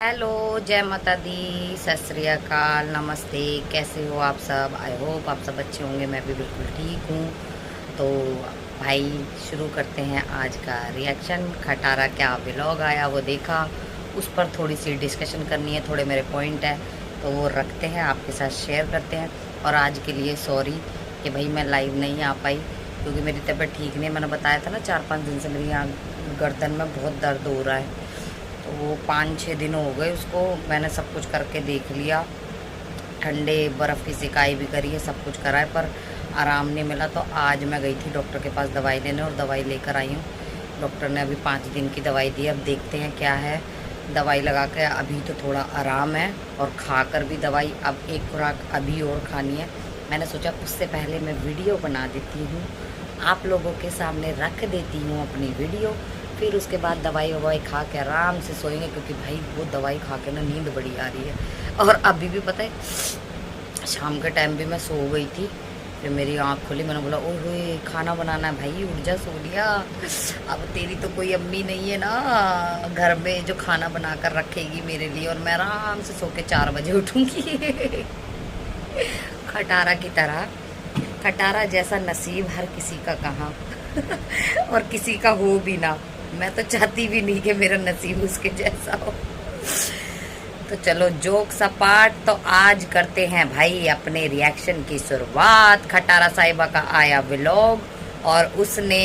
Hello, जय माता दी, सत श्री अकाल, नमस्ते। कैसे हो आप सब? आई होप आप सब अच्छे होंगे। मैं भी बिल्कुल ठीक हूँ। तो भाई शुरू करते हैं आज का रिएक्शन। खटारा क्या व्लॉग आया वो देखा, उस पर थोड़ी सी डिस्कशन करनी है, थोड़े मेरे पॉइंट है तो वो रखते हैं आपके साथ शेयर करते हैं। और आज के लिए सॉरी कि भाई मैं लाइव नहीं आ पाई क्योंकि मेरी तबीयत ठीक नहीं। मैंने बताया था ना 4-5 दिन से मेरी यहाँ गर्दन में बहुत दर्द हो रहा है। तो वो 5-6 दिन हो गए उसको। मैंने सब कुछ करके देख लिया, ठंडे बर्फ़ की सिकाई भी करी है, सब कुछ करा है, पर आराम नहीं मिला। तो आज मैं गई थी डॉक्टर के पास दवाई लेने और दवाई लेकर आई हूँ। डॉक्टर ने अभी 5 दिन की दवाई दी। अब देखते हैं क्या है। दवाई लगा के अभी तो थोड़ा आराम है और खाकर भी दवाई अब एक खुराक अभी और खानी है। मैंने सोचा उससे पहले मैं वीडियो बना देती हूँ, आप लोगों के सामने रख देती हूँ अपनी वीडियो, फिर उसके बाद दवाई ववाई खा के आराम से सोएंगे क्योंकि भाई वो दवाई खा के ना नींद बड़ी आ रही है। और अभी भी पता है शाम के टाइम भी मैं सो गई थी, फिर मेरी आँख खुली, मैंने बोला ओए खाना बनाना है भाई, उठ जा, सो लिया। अब तेरी तो कोई अम्मी नहीं है ना घर में जो खाना बना कर रखेगी मेरे लिए, और मैं आराम से सो के 4 बजे उठूँगी। खटारा की तरह। खटारा जैसा नसीब हर किसी का कहाँ और किसी का हो भी ना। मैं तो चाहती भी नहीं कि मेरा नसीब उसके जैसा हो। तो चलो जोक्स अपार्ट, तो आज करते हैं भाई अपने रिएक्शन की शुरुआत। खटारा साहिबा का आया व्लॉग और उसने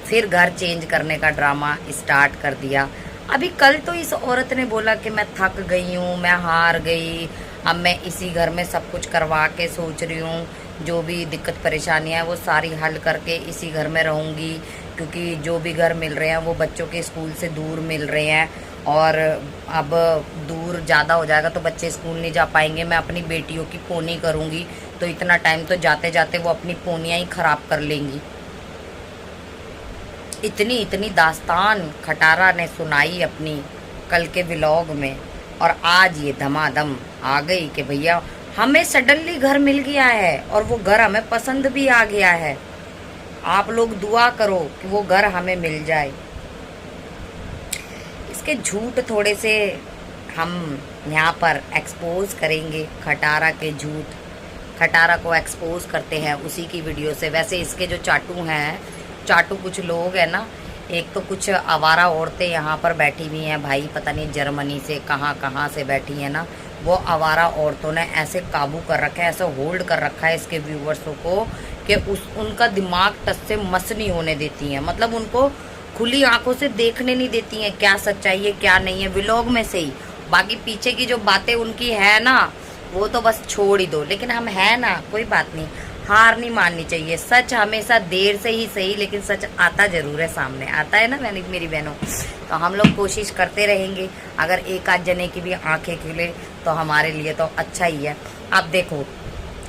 फिर घर चेंज करने का ड्रामा स्टार्ट कर दिया। अभी कल तो इस औरत ने बोला कि मैं थक गई हूँ, मैं हार गई, अब मैं इसी घर में सब कुछ करवा के सोच रही हूँ, जो भी दिक्कत परेशानियाँ है वो सारी हल करके इसी घर में रहूँगी, क्योंकि जो भी घर मिल रहे हैं वो बच्चों के स्कूल से दूर मिल रहे हैं और अब दूर ज़्यादा हो जाएगा तो बच्चे स्कूल नहीं जा पाएंगे। मैं अपनी बेटियों की पोनी करूँगी तो इतना टाइम तो जाते जाते वो अपनी पोनियाँ ही ख़राब कर लेंगी। इतनी इतनी दास्तान खटारा ने सुनाई अपनी कल के व्लॉग में, और आज ये धमाधम आ गई कि भैया हमें सडनली घर मिल गया है और वो घर हमें पसंद भी आ गया है। आप लोग दुआ करो कि वो घर हमें मिल जाए। इसके झूठ थोड़े से हम यहाँ पर एक्सपोज करेंगे, खटारा के झूठ। खटारा को एक्सपोज करते हैं उसी की वीडियो से। वैसे इसके जो चाटू हैं, चाटू कुछ लोग हैं ना, एक तो कुछ आवारा औरतें यहाँ पर बैठी हुई हैं भाई, पता नहीं जर्मनी से कहाँ कहाँ से बैठी हैं ना। वो आवारा औरतों ने ऐसे काबू कर रखा है, ऐसे होल्ड कर रखा है इसके व्यूवर्सों को कि उनका दिमाग टस से मस नहीं होने देती हैं। मतलब उनको खुली आंखों से देखने नहीं देती हैं क्या सच्चाई है क्या नहीं है, व्लॉग में से ही। बाकी पीछे की जो बातें उनकी है ना वो तो बस छोड़ ही दो, लेकिन हम है ना, कोई बात नहीं, हार नहीं माननी चाहिए। सच हमेशा देर से ही सही लेकिन सच आता जरूर है, सामने आता है ना मेरी बहनों। तो हम लोग कोशिश करते रहेंगे, अगर एक आध जने की भी आंखें खुले तो हमारे लिए तो अच्छा ही है। अब देखो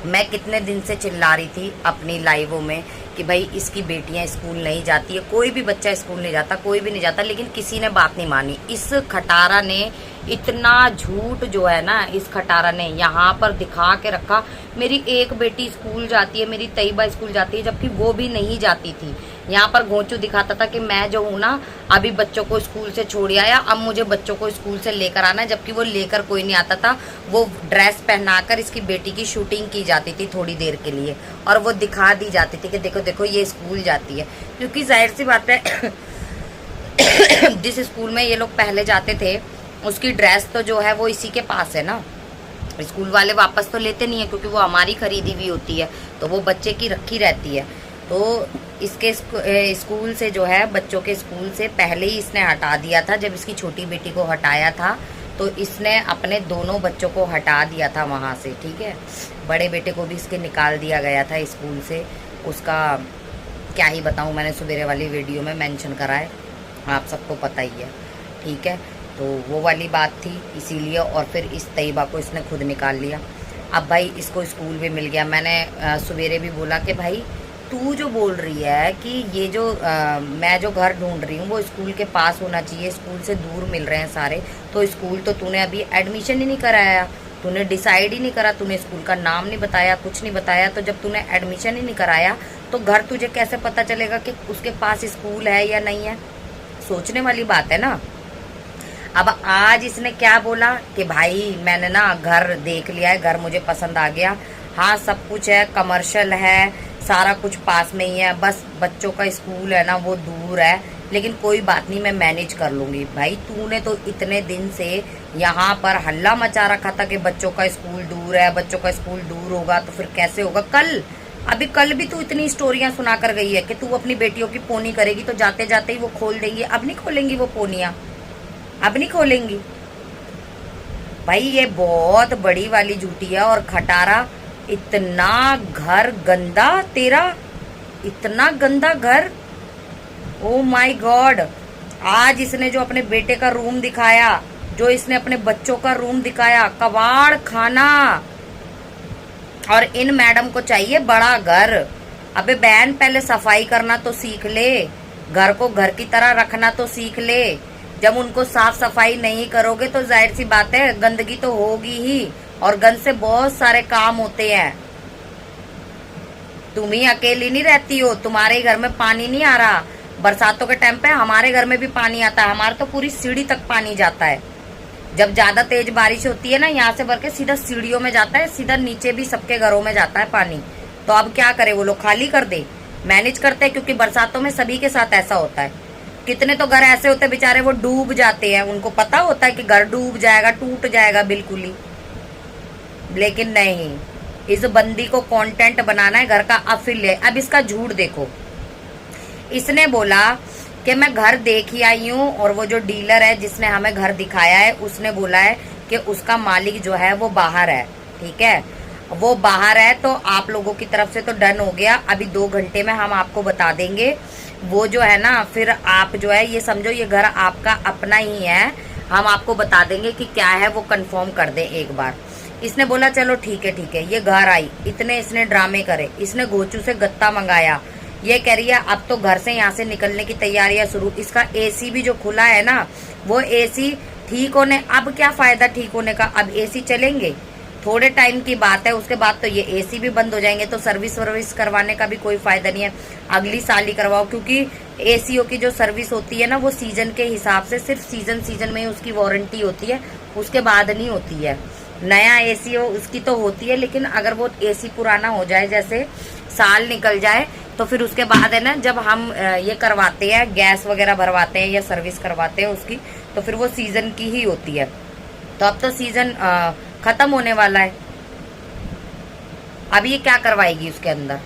मैं कितने दिन से चिल्ला रही थी अपनी लाइवों में कि भाई इसकी बेटियां स्कूल नहीं जाती है, कोई भी बच्चा स्कूल नहीं जाता, कोई भी नहीं जाता, लेकिन किसी ने बात नहीं मानी। इस खटारा ने इतना झूठ जो है ना, इस खटारा ने यहाँ पर दिखा के रखा। मेरी एक बेटी स्कूल जाती है, मेरी तैयबा स्कूल जाती है, जबकि वो भी नहीं जाती थी। यहाँ पर घोंचू दिखाता था कि मैं जो हूँ ना अभी बच्चों को स्कूल से छोड़ आया, अब मुझे बच्चों को स्कूल से लेकर आना है, जबकि वो लेकर कोई नहीं आता था। वो ड्रेस पहनाकर इसकी बेटी की शूटिंग की जाती थी थोड़ी देर के लिए और वो दिखा दी जाती थी कि देखो देखो ये स्कूल जाती है। क्योंकि जाहिर सी बात है जिस स्कूल में ये लोग पहले जाते थे उसकी ड्रेस तो जो है वो इसी के पास है ना। स्कूल वाले वापस तो लेते नहीं है क्योंकि वो हमारी खरीदी हुई होती है, तो वो बच्चे की रखी रहती है। तो इसके स्कूल से जो है, बच्चों के स्कूल से पहले ही इसने हटा दिया था। जब इसकी छोटी बेटी को हटाया था तो इसने अपने दोनों बच्चों को हटा दिया था वहाँ से, ठीक है। बड़े बेटे को भी इसके निकाल दिया गया था स्कूल से। उसका क्या ही बताऊँ, मैंने सवेरे वाली वीडियो में मेंशन करा है, आप सबको पता ही है, ठीक है। तो वो वाली बात थी इसीलिए, और फिर इस तैयबा को इसने खुद निकाल लिया। अब भाई इसको स्कूल भी मिल गया। मैंने सवेरे भी बोला कि भाई तू जो बोल रही है कि ये जो मैं जो घर ढूंढ रही हूँ वो स्कूल के पास होना चाहिए, स्कूल से दूर मिल रहे हैं सारे, तो स्कूल तो तूने अभी एडमिशन ही नहीं कराया, तूने डिसाइड ही नहीं करा, तूने स्कूल का नाम नहीं बताया, कुछ नहीं बताया। तो जब तूने एडमिशन ही नहीं कराया तो घर तुझे कैसे पता चलेगा कि उसके पास स्कूल है या नहीं है? सोचने वाली बात है ना। अब आज इसने क्या बोला कि भाई मैंने ना घर देख लिया है, घर मुझे पसंद आ गया, हाँ सब कुछ है, कमर्शियल है, सारा कुछ पास में ही है, बस बच्चों का स्कूल है ना वो दूर है, लेकिन कोई बात नहीं, मैं मैनेज कर लूंगी। भाई तूने तो इतने दिन से यहाँ पर हल्ला मचा रखा था कि बच्चों का स्कूल दूर है, बच्चों का स्कूल दूर होगा तो फिर कैसे होगा। अभी कल भी तू इतनी स्टोरियां सुना कर गई है कि तू अपनी बेटियों की पोनी करेगी तो जाते जाते ही वो खोल देंगी। अब नहीं खोलेंगी वो पोनियां, अब नहीं खोलेंगी। भाई ये बहुत बड़ी वाली झूठी है। और खटारा, इतना घर गंदा तेरा, इतना गंदा घर, ओ माय गॉड। आज इसने जो अपने बेटे का रूम दिखाया, जो इसने अपने बच्चों का रूम दिखाया, कबाड़ खाना। और इन मैडम को चाहिए बड़ा घर। अबे बहन पहले सफाई करना तो सीख ले, घर को घर की तरह रखना तो सीख ले। जब उनको साफ सफाई नहीं करोगे तो जाहिर सी बात है गंदगी तो होगी ही, और गंद से बहुत सारे काम होते हैं। तुम ही अकेली नहीं रहती हो, तुम्हारे घर में पानी नहीं आ रहा। बरसातों के टाइम पे हमारे घर में भी पानी आता है, हमारे तो पूरी सीढ़ी तक पानी जाता है। जब ज्यादा तेज बारिश होती है ना, यहाँ से भर के सीधा सीढ़ियों में जाता है, सीधा नीचे भी सबके घरों में जाता है पानी। तो अब क्या करे वो लोग, खाली कर दे, मैनेज करते हैं, क्योंकि बरसातों में सभी के साथ ऐसा होता है। कितने तो घर ऐसे होते हैं बेचारे वो डूब जाते हैं, उनको पता होता है कि घर डूब जाएगा, टूट जाएगा बिल्कुल ही, लेकिन नहीं, इस बंदी को कंटेंट बनाना है घर का अफिलिएट। अब इसका झूठ देखो, इसने बोला कि मैं घर देख ही आई हूँ, और वो जो डीलर है जिसने हमें घर दिखाया है उसने बोला है कि उसका मालिक जो है वो बाहर है। ठीक है, वो बाहर है तो आप लोगों की तरफ से तो डन हो गया। अभी 2 घंटे में हम आपको बता देंगे वो जो है ना, फिर आप जो है ये समझो ये घर आपका अपना ही है, हम आपको बता देंगे कि क्या है, वो कंफर्म कर दे एक बार। इसने बोला चलो ठीक है। ये घर आई, इतने इसने ड्रामे करे, इसने गोचू से गत्ता मंगाया। ये कह रही है अब तो घर से यहाँ से निकलने की तैयारियां शुरू। इसका एसी भी जो खुला है ना, वो एसी ठीक होने, अब क्या फायदा ठीक होने का, अब एसी चलेंगे थोड़े टाइम की बात है, उसके बाद तो ये एसी भी बंद हो जाएंगे। तो सर्विस करवाने का भी कोई फायदा नहीं है, अगली साल ही करवाओ, क्योंकि एसीओ की जो सर्विस होती है ना वो सीजन के हिसाब से, सिर्फ सीजन में ही उसकी वारंटी होती है, उसके बाद नहीं होती है। नया एसी हो उसकी तो होती है, लेकिन अगर वो एसी पुराना हो जाए, जैसे साल निकल जाए, तो फिर उसके बाद है ना जब हम ये करवाते हैं, गैस वगैरह भरवाते हैं या सर्विस करवाते हैं उसकी, तो फिर वो सीजन की ही होती है। तो अब तो सीजन खत्म होने वाला है, अब ये क्या करवाएगी उसके अंदर।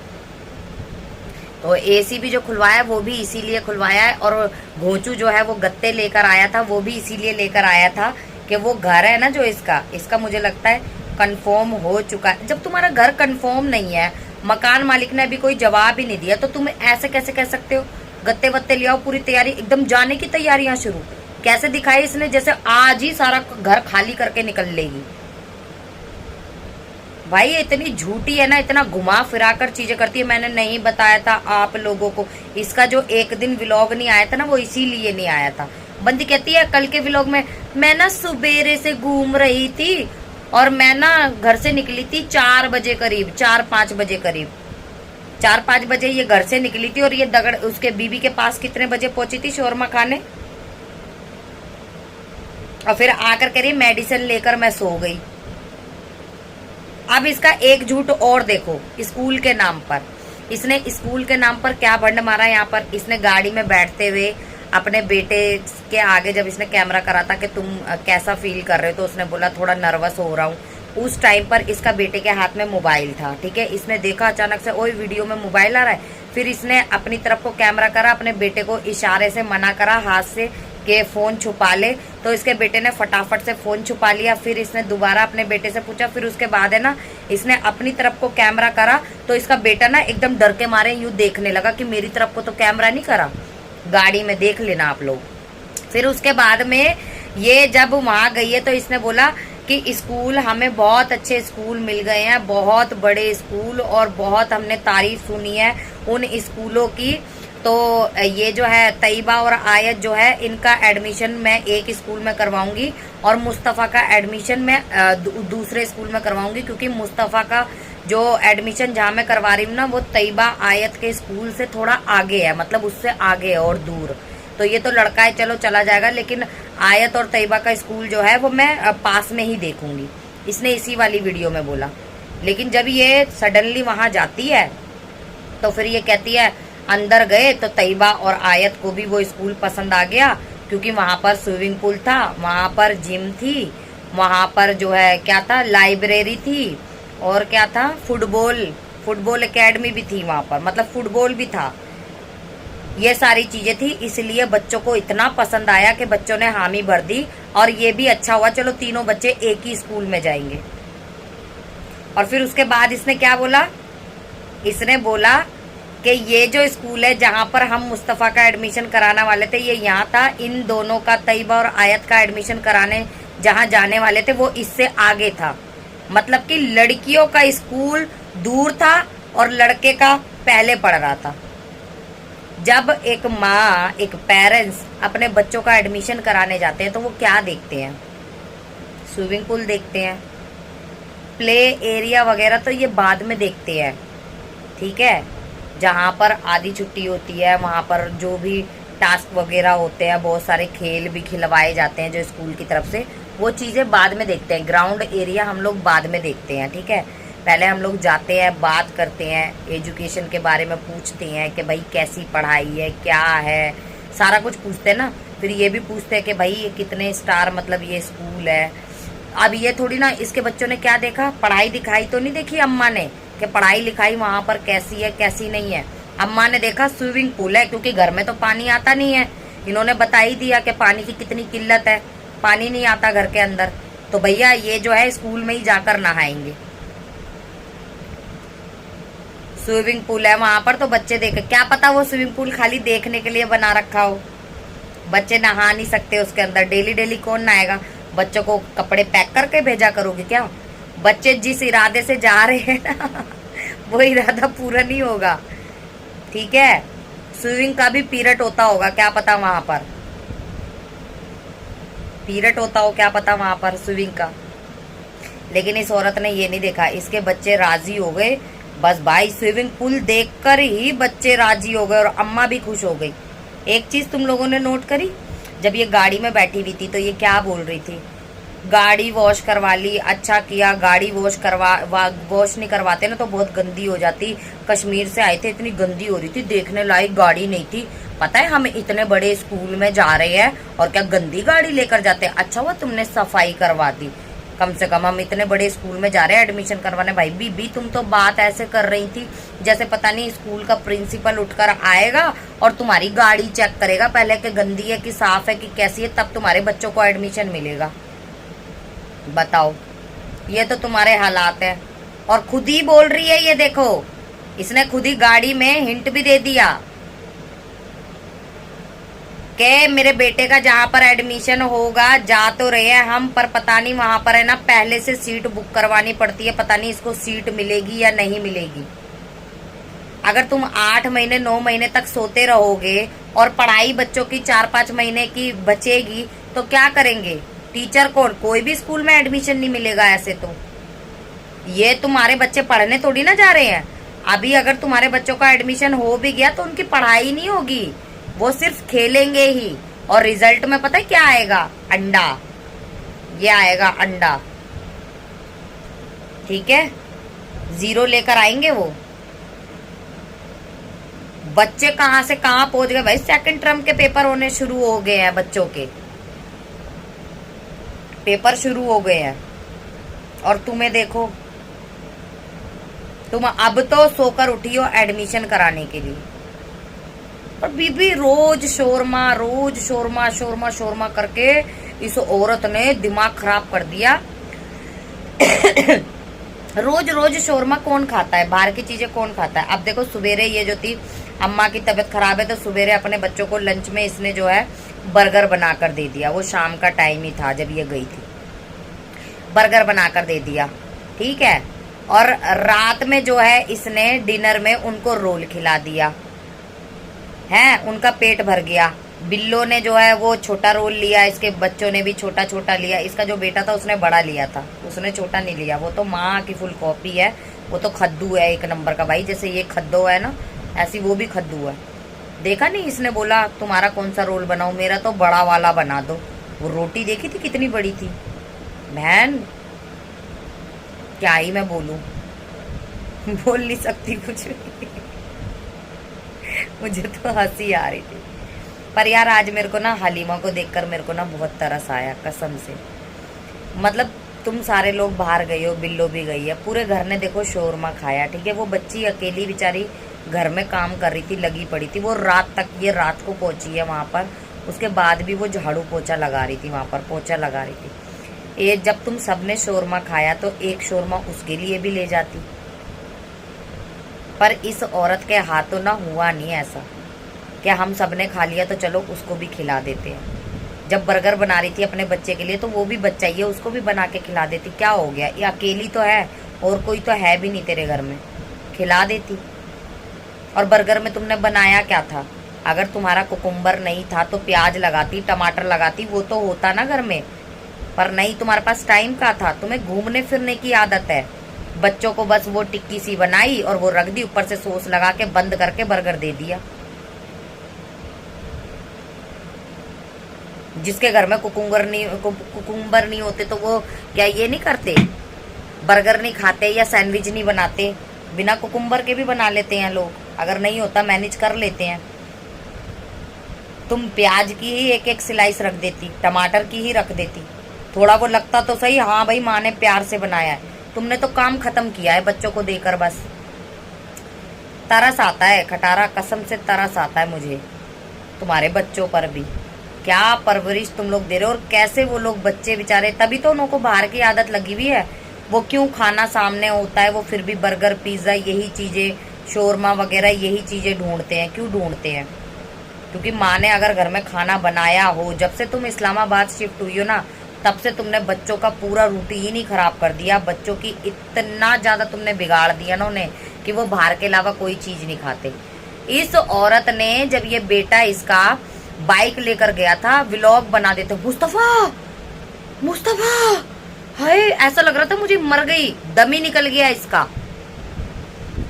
तो एसी भी जो खुलवाया वो भी इसीलिए खुलवाया है, और घोंचू जो है वो गत्ते लेकर आया था, वो भी इसीलिए लेकर आया था कि वो घर है ना जो इसका मुझे लगता है कंफर्म हो चुका है। जब तुम्हारा घर कंफर्म नहीं है, मकान मालिक ने अभी कोई जवाब ही नहीं दिया, तो तुम ऐसे कैसे कह सकते हो गत्ते वत्ते ले आओ, पूरी तैयारी एकदम जाने की तैयारियां शुरू। कैसे दिखाई इसने, जैसे आज ही सारा घर खाली करके निकल लेगी। भाई ये इतनी झूठी है ना, इतना घुमा फिरा कर चीजें करती है। मैंने नहीं बताया था आप लोगों को, इसका जो एक दिन व्लॉग नहीं आया था ना वो इसीलिए नहीं आया था। बंदी कहती है कल के व्लॉग में, मैं ना सुबेरे से घूम रही थी और मैं ना घर से निकली थी 4 बजे करीब, 4-5 बजे करीब, 4-5 बजे ये घर से निकली थी, और ये दगड़ उसके बीबी के पास कितने बजे पहुंची थी शोरमा खाने, और फिर आकर कह रही मेडिसिन लेकर मैं सो गई। अब इसका एक झूठ और देखो, स्कूल के नाम पर, इसने स्कूल के नाम पर क्या भंड मारा। यहाँ पर इसने गाड़ी में बैठते हुए अपने बेटे के आगे जब इसने कैमरा करा था कि तुम कैसा फील कर रहे हो, तो उसने बोला थोड़ा नर्वस हो रहा हूँ। उस टाइम पर इसका बेटे के हाथ में मोबाइल था। ठीक है, इसने देखा अचानक से ओए वीडियो में मोबाइल आ रहा है, फिर इसने अपनी तरफ को कैमरा करा, अपने बेटे को इशारे से मना करा हाथ से कि फोन छुपा ले, तो इसके बेटे ने फटाफट से फोन छुपा लिया। फिर इसने दोबारा अपने बेटे से पूछा, फिर उसके बाद है ना इसने अपनी तरफ को कैमरा करा, तो इसका बेटा ना एकदम डर के मारे यूं देखने लगा कि मेरी तरफ को तो कैमरा नहीं करा, गाड़ी में देख लेना आप लोग। फिर उसके बाद में ये जब वहां गई है तो इसने बोला कि स्कूल हमें बहुत अच्छे स्कूल मिल गए हैं, बहुत बड़े स्कूल, और बहुत हमने तारीफ सुनी है उन स्कूलों की। तो ये जो है तैयबा और आयत जो है इनका एडमिशन मैं एक स्कूल में करवाऊंगी, और मुस्तफ़ा का एडमिशन मैं दूसरे स्कूल में करवाऊंगी, क्योंकि मुस्तफ़ा का जो एडमिशन जहाँ मैं करवा रही हूँ ना वो तैयबा आयत के स्कूल से थोड़ा आगे है, मतलब उससे आगे है और दूर। तो ये तो लड़का है, चलो चला जाएगा, लेकिन आयत और तैयबा का स्कूल जो है वो मैं पास में ही देखूंगी, इसने इसी वाली वीडियो में बोला। लेकिन जब ये सडनली वहां जाती है तो फिर ये कहती है अंदर गए तो तैयबा और आयत को भी वो स्कूल पसंद आ गया, क्योंकि वहां पर स्विमिंग पूल था, वहां पर जिम थी, वहां पर जो है क्या था, लाइब्रेरी थी, और क्या था, फुटबॉल एकेडमी भी थी वहां पर, मतलब फुटबॉल भी था, ये सारी चीजें थी। इसलिए बच्चों को इतना पसंद आया कि बच्चों ने हामी भर दी, और ये भी अच्छा हुआ, चलो तीनों बच्चे एक ही स्कूल में जाएंगे। और फिर उसके बाद इसने क्या बोला, इसने बोला कि ये जो स्कूल है जहां पर हम मुस्तफ़ा का एडमिशन कराने वाले थे, ये यहाँ था, इन दोनों का, तैयबा और आयत का एडमिशन कराने जहां जाने वाले थे वो इससे आगे था। मतलब कि लड़कियों का स्कूल दूर था और लड़के का पहले पढ़ रहा था। जब एक माँ, एक पेरेंट्स अपने बच्चों का एडमिशन कराने जाते हैं तो वो क्या देखते हैं, स्विमिंग पूल देखते हैं, प्ले एरिया वगैरह तो ये बाद में देखते हैं, ठीक है। जहाँ पर आधी छुट्टी होती है वहाँ पर जो भी टास्क वगैरह होते हैं, बहुत सारे खेल भी खिलवाए जाते हैं जो स्कूल की तरफ से, वो चीज़ें बाद में देखते हैं। ग्राउंड एरिया हम लोग बाद में देखते हैं, ठीक है। पहले हम लोग जाते हैं, बात करते हैं, एजुकेशन के बारे में पूछते हैं कि भाई कैसी पढ़ाई है, क्या है, सारा कुछ पूछते हैं ना। फिर ये भी पूछते हैं कि भाई ये कितने स्टार, मतलब ये स्कूल है। अब ये थोड़ी ना, इसके बच्चों ने क्या देखा, पढ़ाई दिखाई तो नहीं देखी अम्मा ने कि पढ़ाई लिखाई वहां पर कैसी है कैसी नहीं है। अम्मा ने देखा स्विमिंग पूल है, क्योंकि घर में तो पानी आता नहीं है, इन्होंने बता ही दिया कि पानी की कितनी किल्लत है, पानी नहीं आता घर के अंदर, तो भैया ये जो है स्कूल में ही जाकर नहाएंगे। स्विमिंग पूल है वहां पर, तो बच्चे देखे, क्या पता वो स्विमिंग पूल खाली देखने के लिए बना रखा हो, बच्चे नहा नहीं सकते उसके अंदर। डेली डेली कौन नहाएगा, बच्चों को कपड़े पैक करके भेजा करोगे क्या? बच्चे जिस इरादे से जा रहे हैं ना वो इरादा पूरा नहीं होगा, ठीक है। स्विमिंग का भी पीरियड होता होगा, क्या पता वहां पर पीरियड होता हो, क्या पता वहां पर स्विमिंग का। लेकिन इस औरत ने ये नहीं देखा, इसके बच्चे राजी हो गए, बस भाई स्विमिंग पूल देखकर ही बच्चे राजी हो गए और अम्मा भी खुश हो गई। एक चीज तुम लोगों ने नोट करी, जब ये गाड़ी में बैठी हुई थी तो ये क्या बोल रही थी, गाड़ी वॉश करवा ली, अच्छा किया, गाड़ी वॉश नहीं करवाते ना तो बहुत गंदी हो जाती, कश्मीर से आए थे इतनी गंदी हो रही थी, देखने लायक गाड़ी नहीं थी, पता है हम इतने बड़े स्कूल में जा रहे हैं और क्या गंदी गाड़ी लेकर जाते हैं, अच्छा हुआ तुमने सफाई करवा दी, कम से कम हम इतने बड़े स्कूल में जा रहे हैं एडमिशन करवाने। भाई बीबी तुम तो बात ऐसे कर रही थी जैसे पता नहीं स्कूल का प्रिंसिपल उठकर आएगा और तुम्हारी गाड़ी चेक करेगा पहले कि गंदी है कि साफ है कि कैसी है, तब तुम्हारे बच्चों को एडमिशन मिलेगा। बताओ, ये तो तुम्हारे हालात है। और खुद ही बोल रही है, ये देखो इसने खुद ही गाड़ी में हिंट भी दे दिया कि मेरे बेटे का जहां पर एडमिशन होगा जा तो रहे हैं हम, पर पता नहीं वहां पर है ना पहले से सीट बुक करवानी पड़ती है, पता नहीं इसको सीट मिलेगी या नहीं मिलेगी। अगर तुम 8 महीने 9 महीने तक सोते रहोगे और पढ़ाई बच्चों की 4-5 महीने की बचेगी तो क्या करेंगे टीचर को? कोई भी स्कूल में एडमिशन नहीं मिलेगा ऐसे तो। ये तुम्हारे बच्चे पढ़ने थोड़ी ना जा रहे हैं। अभी अगर तुम्हारे बच्चों का एडमिशन हो भी गया तो उनकी पढ़ाई नहीं होगी, वो सिर्फ खेलेंगे ही, और रिजल्ट में पता है क्या आएगा? अंडा, ये आएगा अंडा, ठीक है, 0 लेकर आएंगे वो। बच्चे कहां से कहां पहुंच गए भाई, सेकंड टर्म के पेपर होने शुरू हो गए हैं, बच्चों के पेपर शुरू हो गए हैं और तुम्हें देखो, तुम अब तो सोकर उठी हो एडमिशन कराने के लिए, और बीबी रोज शोरमा शोरमा करके इस औरत ने दिमाग खराब कर दिया। रोज शोरमा कौन खाता है, बाहर की चीजें कौन खाता है? अब देखो सवेरे ये जो थी, अम्मा की तबीयत खराब है तो सवेरे अपने बच्चों को लंच में इसने जो है बर्गर बनाकर दे दिया, वो शाम का टाइम ही था जब ये गई थी, बर्गर बनाकर दे दिया, ठीक है। और रात में जो है इसने डिनर में उनको रोल खिला दिया है, उनका पेट भर गया। बिल्लो ने जो है वो छोटा रोल लिया, इसके बच्चों ने भी छोटा छोटा लिया, इसका जो बेटा था उसने बड़ा लिया था, उसने छोटा नहीं लिया, वो तो माँ की फुल कॉपी है, वो तो खद्दू है एक नंबर का भाई, जैसे ये खद्दो है ना ऐसी वो भी खद्दू है, देखा नहीं, इसने बोला तुम्हारा कौन सा रोल बनाऊं, मेरा तो बड़ा वाला बना दो। वो रोटी देखी थी कितनी बड़ी थी। बहन क्या ही मैं बोलूं बोल नहीं सकती कुछ भी। मुझे तो हंसी आ रही थी। पर यार आज मेरे को ना हलीमा को देखकर मेरे को ना बहुत तरस आया कसम से। मतलब तुम सारे लोग बाहर गए हो, बिल्लो भी गई है, पूरे घर ने देखो शोरमा खाया, ठीक है। वो बच्ची अकेली बेचारी घर में काम कर रही थी, लगी पड़ी थी। वो रात तक, ये रात को पहुंची है वहां पर, उसके बाद भी वो झाड़ू पोछा लगा रही थी, वहां पर पोछा लगा रही थी। ये जब तुम सबने शोरमा खाया तो एक शोरमा उसके लिए भी ले जाती। पर इस औरत के हाथों ना हुआ नहीं ऐसा कि हम सबने खा लिया तो चलो उसको भी खिला देते हैं। जब बर्गर बना रही थी अपने बच्चे के लिए तो वो भी बच्चा ही है, उसको भी बना के खिला देती। क्या हो गया, ये अकेली तो है और कोई तो है भी नहीं तेरे घर में, खिला देती। और बर्गर में तुमने बनाया क्या था? अगर तुम्हारा कुकुम्बर नहीं था तो प्याज लगाती, टमाटर लगाती, वो तो होता ना घर में। पर नहीं, तुम्हारे पास टाइम का था। तुम्हें घूमने फिरने की आदत है। बच्चों को बस वो टिक्की सी बनाई और वो रख दी, ऊपर से सॉस लगा के बंद करके बर्गर दे दिया। जिसके घर में कुकुम्बर नहीं होते तो वो क्या ये नहीं करते, बर्गर नहीं खाते या सैंडविच नहीं बनाते? बिना कुकुम्बर के भी बना लेते हैं लोग, अगर नहीं होता मैनेज कर लेते हैं। तुम प्याज की ही एक एक स्लाइस रख देती, टमाटर की ही रख देती, थोड़ा वो लगता तो सही, हाँ भाई माँ ने प्यार से बनाया है। तुमने तो काम खत्म किया है बच्चों को देकर। बस तरस आता है खटारा, कसम से तरस आता है मुझे तुम्हारे बच्चों पर भी। क्या परवरिश तुम लोग दे रहे हो, और कैसे वो लोग बच्चे बेचारे, तभी तो उनको बाहर की आदत लगी हुई है। वो क्यों खाना सामने होता है वो फिर भी बर्गर पिज्जा यही चीजें, शोरमा वगैरह यही चीजें ढूंढते हैं। क्यों ढूंढते हैं? क्योंकि माँ ने अगर घर में खाना बनाया हो, जब से तुम इस्लामाबाद शिफ्ट हुई हो ना तब से तुमने बच्चों का पूरा रूटीन ही खराब कर दिया। बच्चों की इतना ज्यादा तुमने बिगाड़ दिया ना उन्हें कि वो बाहर के अलावा कोई चीज नहीं खाते। इस औरत ने जब ये बेटा इसका बाइक लेकर गया था, व्लॉग बना देते, मुस्तफा मुस्तफा, हाय ऐसा लग रहा था मुझे मर गई, दम ही निकल गया इसका।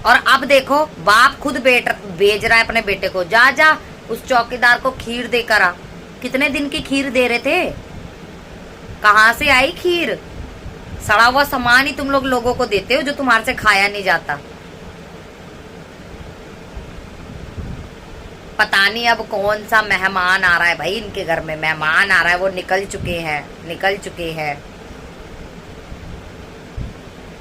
और अब देखो बाप खुद भेज रहा है अपने बेटे को, जा जा उस चौकीदार को खीर देकर आ। कितने दिन की खीर दे रहे थे? कहाँ से आई खीर? सड़ा हुआ सामान ही तुम लोगों को देते हो जो तुम्हारे से खाया नहीं जाता। पता नहीं अब कौन सा मेहमान आ रहा है भाई इनके घर में। मेहमान आ रहा है, वो निकल चुके हैं।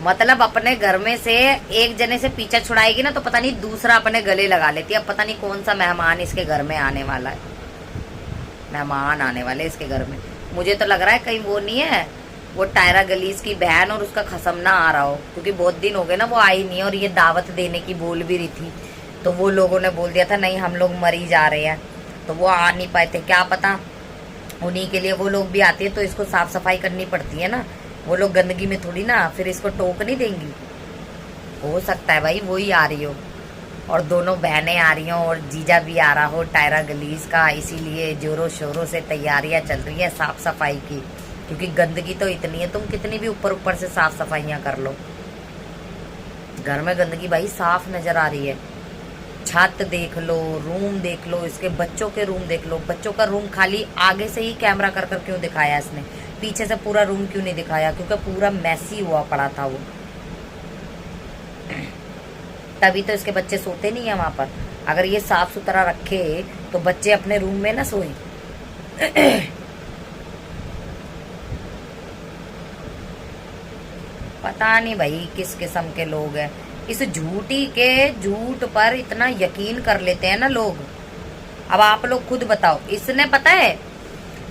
मतलब अपने घर में से एक जने से पीछा छुड़ाएगी ना तो पता नहीं दूसरा अपने गले लगा लेती है। अब पता नहीं कौन सा मेहमान इसके घर में आने वाला है। मेहमान आने वाले इसके घर में, मुझे तो लग रहा है कहीं वो नहीं है, वो टायरा गलीज की बहन और उसका खसमना आ रहा हो, क्योंकि बहुत दिन हो गए ना वो आई नहीं। और ये दावत देने की बोल भी रही थी तो वो लोगों ने बोल दिया था नहीं हम लोग मरी जा रहे हैं, तो वो आ नहीं पाए थे। क्या पता उन्हीं के लिए वो लोग भी आते हैं तो इसको साफ सफाई करनी पड़ती है ना। वो लोग गंदगी में थोड़ी ना फिर इसको टोक नहीं देंगी। हो सकता है भाई वही आ रही हो और दोनों बहनें आ रही हो और जीजा भी आ रहा हो टायरा गलीज का, इसीलिए जोरों शोरों से तैयारियां चल रही है साफ सफाई की। क्योंकि गंदगी तो इतनी है, तुम कितनी भी ऊपर ऊपर से साफ सफाइयां कर लो, घर में गंदगी भाई साफ नजर आ रही है। छत देख लो, रूम देख लो, इसके बच्चों के रूम देख लो। बच्चों का रूम खाली आगे से ही कैमरा कर कर क्यों दिखाया इसने, पीछे से पूरा रूम क्यों नहीं दिखाया? क्योंकि पूरा मैसी हुआ पड़ा था वो, तभी तो इसके बच्चे सोते नहीं है वहां पर। अगर ये साफ सुथरा रखे तो बच्चे अपने रूम में ना सोए। पता नहीं भाई किस किस्म के लोग हैं। इस झूठी के झूठ पर इतना यकीन कर लेते हैं ना लोग। अब आप लोग खुद बताओ, इसने पता है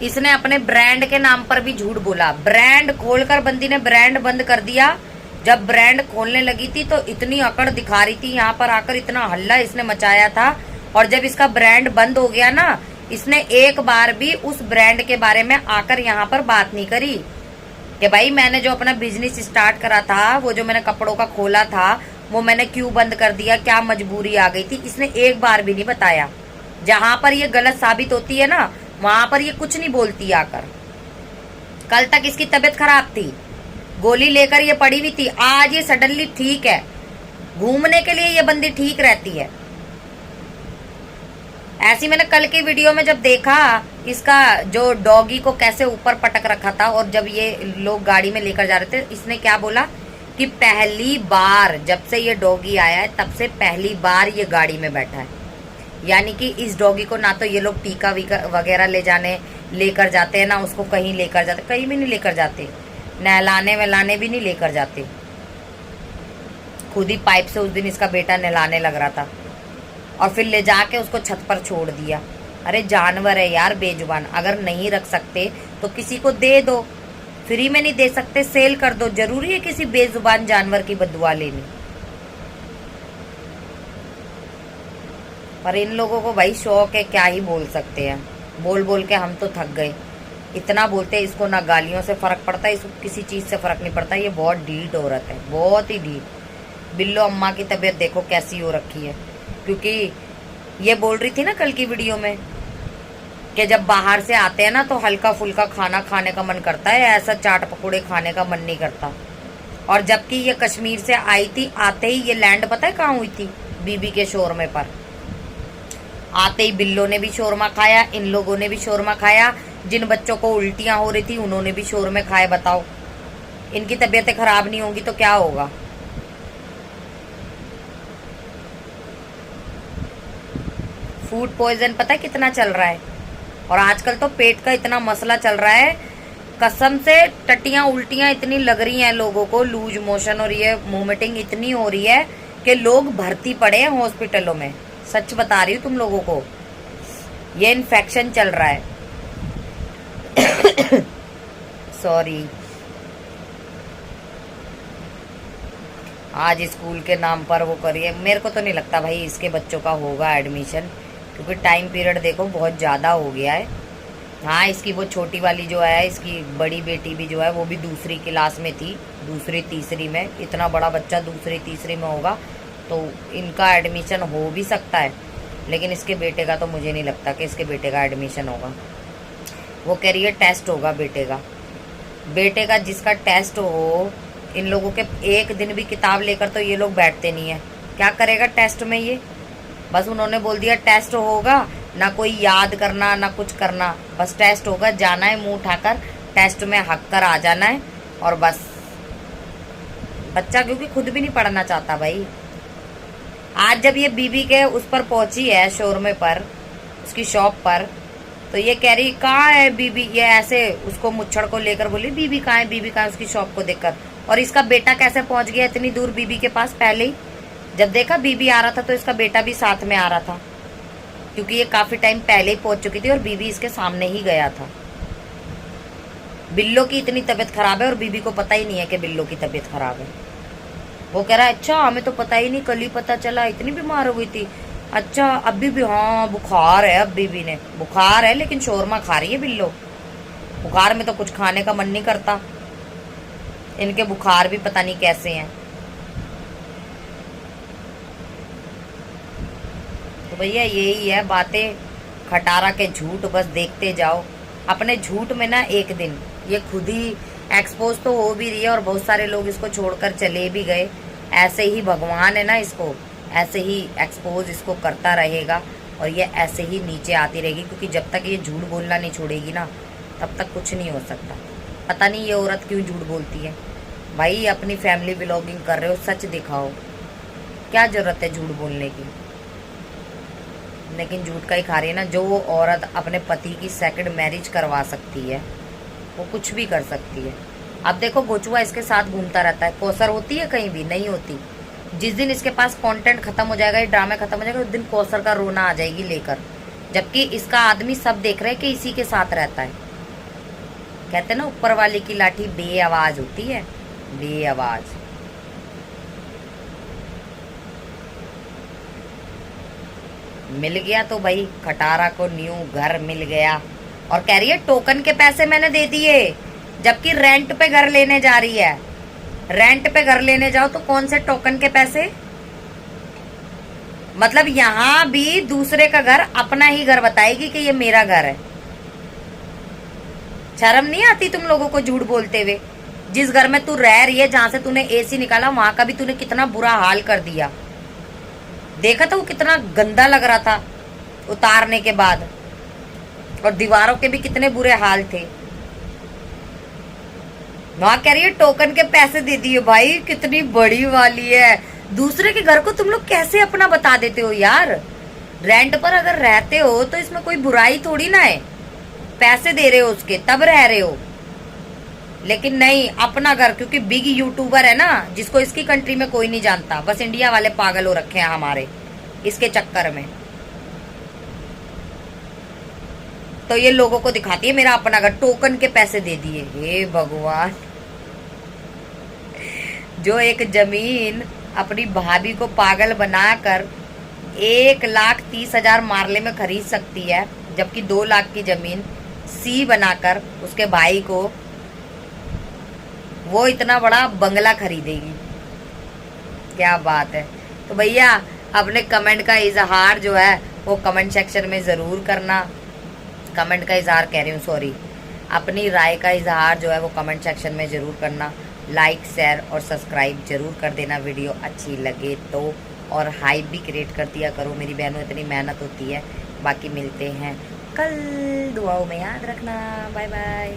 इसने अपने ब्रांड के नाम पर भी झूठ बोला। ब्रांड खोलकर बंदी ने ब्रांड बंद कर दिया। जब ब्रांड खोलने लगी थी तो इतनी अकड़ दिखा रही थी, यहाँ पर आकर इतना हल्ला इसने मचाया था। और जब इसका ब्रांड बंद हो गया ना, इसने एक बार भी उस ब्रांड के बारे में आकर यहाँ पर बात नहीं करी कि भाई मैंने जो अपना बिजनेस स्टार्ट करा था, वो जो मैंने कपड़ों का खोला था, वो मैंने क्यों बंद कर दिया, क्या मजबूरी आ गई थी, इसने एक बार भी नहीं बताया। जहां पर ये गलत साबित होती है ना वहां पर ये कुछ नहीं बोलती आकर। कल तक इसकी तबीयत खराब थी, गोली लेकर ये पड़ी हुई थी, आज ये सडनली ठीक है। घूमने के लिए ये बंदी ठीक रहती है। ऐसी मैंने कल की वीडियो में जब देखा इसका जो डॉगी को कैसे ऊपर पटक रखा था, और जब ये लोग गाड़ी में लेकर जा रहे थे, इसने क्या बोला कि पहली बार जब से ये डॉगी आया है तब से पहली बार ये गाड़ी में बैठा है। यानी कि इस डॉगी को ना तो ये लोग टीका वीका वगैरह लेकर जाते हैं, ना उसको कहीं लेकर जाते, कहीं भी नहीं लेकर जाते, नहलाने वहलाने भी नहीं लेकर जाते। खुद ही पाइप से उस दिन इसका बेटा नहलाने लग रहा था और फिर ले जाके उसको छत पर छोड़ दिया। अरे जानवर है यार बेजुबान, अगर नहीं रख सकते तो किसी को दे दो, फ्री में नहीं दे सकते सेल कर दो, जरूरी है किसी बेजुबान जानवर की बददुआ लेनी। पर इन लोगों को भाई शौक है, क्या ही बोल सकते हैं, बोल बोल के हम तो थक गए। इतना बोलते हैं, इसको ना गालियों से फर्क पड़ता है, इसको किसी चीज से फर्क नहीं पड़ता। ये बहुत ढीठ औरत है, बहुत ही ढीठ। बिल्लो अम्मा की तबीयत देखो कैसी हो रखी है, क्योंकि ये बोल रही थी ना कल की वीडियो में कि जब बाहर से आते हैं ना तो हल्का फुल्का खाना खाने का मन करता है, ऐसा चाट पकौड़े खाने का मन नहीं करता। और जबकि ये कश्मीर से आई थी, आते ही ये लैंड पता है कहाँ हुई थी, बीबी के शोरमे पर। आते ही बिल्लो ने भी शोरमा खाया, इन लोगों ने भी शोरमा खाया, जिन बच्चों को उल्टियां हो रही थी उन्होंने भी शोरमे खाए। बताओ, इनकी तबीयतें खराब नहीं होंगी तो क्या होगा। फूड पॉइजन पता है कितना चल रहा है, और आजकल तो पेट का इतना मसला चल रहा है, कसम से टट्टियां उल्टियां इतनी लग रही हैं लोगों को, लूज मोशन और ये वोमिटिंग इतनी हो रही है कि लोग भर्ती पड़े हैं हॉस्पिटलों में। सच बता रही हूँ तुम लोगों को, ये इन्फेक्शन चल रहा है। सॉरी, आज स्कूल के नाम पर वो करिए। मेरे को तो नहीं लगता भाई इसके बच्चों का होगा एडमिशन, क्योंकि टाइम पीरियड देखो बहुत ज़्यादा हो गया है। हाँ, इसकी वो छोटी वाली जो है, इसकी बड़ी बेटी भी जो है वो भी दूसरी क्लास में थी, दूसरी तीसरी में। इतना बड़ा बच्चा दूसरी तीसरी में होगा तो इनका एडमिशन हो भी सकता है, लेकिन इसके बेटे का तो मुझे नहीं लगता कि इसके बेटे का एडमिशन होगा। वो कह रही है टेस्ट होगा बेटे का। बेटे का जिसका टेस्ट हो, इन लोगों के एक दिन भी किताब लेकर तो ये लोग बैठते नहीं है। क्या करेगा टेस्ट में ये, बस उन्होंने बोल दिया टेस्ट होगा, ना कोई याद करना ना कुछ करना, बस टेस्ट होगा, जाना है मुंह उठाकर टेस्ट में हक कर आ जाना है और बस। बच्चा क्योंकि खुद भी नहीं पढ़ना चाहता भाई। आज जब ये बीबी के उस पर पहुंची है शोरमे पर, उसकी शॉप पर, तो ये कह रही कहाँ है बीबी, ये ऐसे उसको मुच्छड़ को लेकर बोली बीबी कहाँ है, बीबी कहाँ है, उसकी शॉप को देखकर। और इसका बेटा कैसे पहुंच गया इतनी दूर बीबी के पास, पहले ही जब देखा बीबी आ रहा था तो इसका बेटा भी साथ में आ रहा था, क्योंकि ये काफी टाइम पहले ही पहुंच चुकी थी और बीबी इसके सामने ही गया था। बिल्लो की इतनी तबीयत खराब है और बीबी को पता ही नहीं है कि बिल्लो की तबीयत खराब है। वो कह रहा है अच्छा हमें तो पता ही नहीं, कल ही पता चला, इतनी बीमार हो गई थी। अच्छा अभी भी, हाँ बुखार है, अब बीबी ने बुखार है लेकिन शोरमा खा रही है बिल्लो। बुखार में तो कुछ खाने का मन नहीं करता, इनके बुखार भी पता नहीं कैसे हैं। तो भैया यही है बातें, खटारा के झूठ बस देखते जाओ। अपने झूठ में ना एक दिन ये खुद ही एक्सपोज तो हो भी रही है और बहुत सारे लोग इसको छोड़कर चले भी गए। ऐसे ही भगवान है ना, इसको ऐसे ही एक्सपोज इसको करता रहेगा और ये ऐसे ही नीचे आती रहेगी, क्योंकि जब तक ये झूठ बोलना नहीं छोड़ेगी ना तब तक कुछ नहीं हो सकता। पता नहीं ये औरत क्यों झूठ बोलती है। भाई अपनी फैमिली व्लॉगिंग कर रहे हो, सच दिखाओ, क्या जरूरत है झूठ बोलने की। लेकिन झूठ का ही खा रही है ना। जो वो औरत अपने पति की सेकंड मैरिज करवा सकती है वो कुछ भी कर सकती है। अब देखो गोचुआ इसके साथ घूमता रहता है, कौसर होती है कहीं भी, नहीं होती। जिस दिन इसके पास कंटेंट खत्म हो जाएगा, ये ड्रामे खत्म हो जाएगा, उस दिन कौसर का रोना आ जाएगी लेकर, जबकि इसका आदमी सब देख रहे हैं कि इसी के साथ रहता है। कहते हैं ना ऊपर वाले की लाठी बेआवाज होती है, बेआवाज। मिल गया तो भाई खटारा को न्यू घर मिल गया, और कह रही है टोकन के पैसे मैंने दे दिए, जबकि रेंट पे घर लेने जा रही है। रेंट पे घर लेने जाओ तो कौन से टोकन के पैसे, मतलब यहाँ भी दूसरे का घर अपना ही घर बताएगी कि ये मेरा घर है। शर्म नहीं आती तुम लोगों को झूठ बोलते हुए। जिस घर में तू रह रही है, जहां से तूने एसी निकाला, वहां का भी तूने कितना बुरा हाल कर दिया। देखा था वो कितना गंदा लग रहा था, उतारने के बाद, और दीवारों के भी कितने बुरे हाल थे। माँ कह रही है टोकन के पैसे दे दिए। भाई कितनी बड़ी वाली है। दूसरे के घर को तुम लोग कैसे अपना बता देते हो यार। रेंट पर अगर रहते हो तो इसमें कोई बुराई थोड़ी ना है, पैसे दे रहे हो उसके तब रह रहे हो। लेकिन नहीं, अपना घर, क्योंकि बिग यूट्यूबर है ना, जिसको इसकी कंट्री में कोई नहीं जानता, बस इंडिया वाले पागल हो रखे हैं हमारे इसके चक्कर में। तो ये लोगों को दिखाती है मेरा अपना घर, टोकन के पैसे दे दिए। हे भगवान, जो एक जमीन अपनी भाभी को पागल बनाकर 1,30,000 मारले में खरीद सकती है, जबकि 2 लाख की जमीन सी बनाकर उसके भाई को वो इतना बड़ा बंगला खरीदेगी। क्या बात है। तो भैया अपने कमेंट का इजहार जो है वो कमेंट सेक्शन में ज़रूर करना। कमेंट का इजहार कह रही हूँ, सॉरी, अपनी राय का इजहार जो है वो कमेंट सेक्शन में ज़रूर करना। लाइक, शेयर और सब्सक्राइब जरूर कर देना वीडियो अच्छी लगे तो, और हाइप भी क्रिएट कर दिया करो। मेरी बहनों, इतनी मेहनत होती है। बाकी मिलते हैं कल, दुआओं में याद रखना। Bye bye.